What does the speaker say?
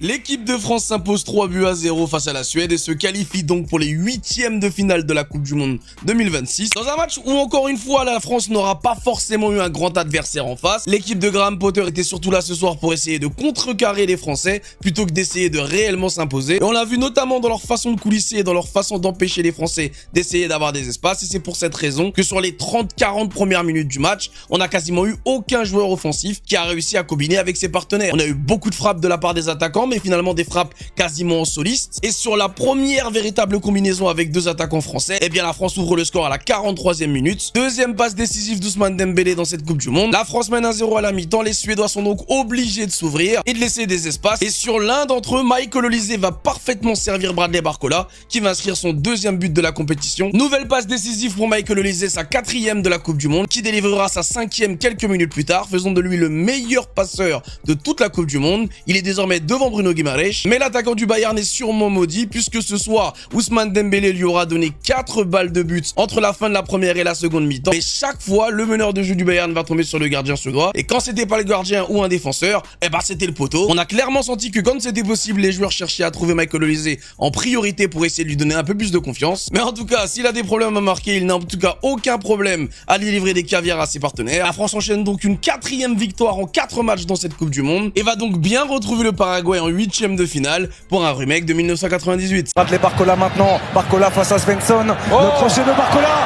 L'équipe de France s'impose 3 buts à 0 face à la Suède et se qualifie donc pour les 8e de finale de la Coupe du Monde 2026. Dans un match où encore une fois la France n'aura pas forcément eu un grand adversaire en face, l'équipe de Graham Potter était surtout là ce soir pour essayer de contrecarrer les Français plutôt que d'essayer de réellement s'imposer. Et on l'a vu notamment dans leur façon de coulisser et dans leur façon d'empêcher les Français d'essayer d'avoir des espaces. Et c'est pour cette raison que sur les 30-40 premières minutes du match, on n'a quasiment eu aucun joueur offensif qui a réussi à combiner avec ses partenaires. On a eu beaucoup de frappes de la part des attaquants, mais finalement des frappes quasiment solistes. Et sur la première véritable combinaison avec deux attaquants français, eh bien la France ouvre le score à la 43e minute. Deuxième passe décisive d'Ousmane Dembélé dans cette Coupe du Monde. La France mène 1-0 à la mi-temps. Les Suédois sont donc obligés de s'ouvrir et de laisser des espaces. Et sur l'un d'entre eux, Michael Olise va parfaitement servir Bradley Barcola, qui va inscrire son deuxième but de la compétition. Nouvelle passe décisive pour Michael Olise, sa 4e de la Coupe du Monde, qui délivrera sa 5e quelques minutes plus tard, faisant de lui le meilleur passeur de toute la Coupe du Monde. Il est désormais devant Bruno Guimaraes, mais l'attaquant du Bayern est sûrement maudit puisque ce soir, Ousmane Dembélé lui aura donné 4 balles de but entre la fin de la première et la seconde mi-temps. Et chaque fois, le meneur de jeu du Bayern va tomber sur le gardien suédois. Et quand c'était pas le gardien ou un défenseur, eh ben c'était le poteau. On a clairement senti que quand c'était possible, les joueurs cherchaient à trouver Michael Olise en priorité pour essayer de lui donner un peu plus de confiance. Mais en tout cas, s'il a des problèmes à marquer, il n'a en tout cas aucun problème à délivrer des caviars à ses partenaires. La France enchaîne donc une 4e victoire en 4 matchs dans cette Coupe du Monde et va donc bien retrouver le Paraguay en 8e de finale pour un remake de 1998. Bradley Barcola maintenant, Barcola face à Svensson, le crochet de Barcola.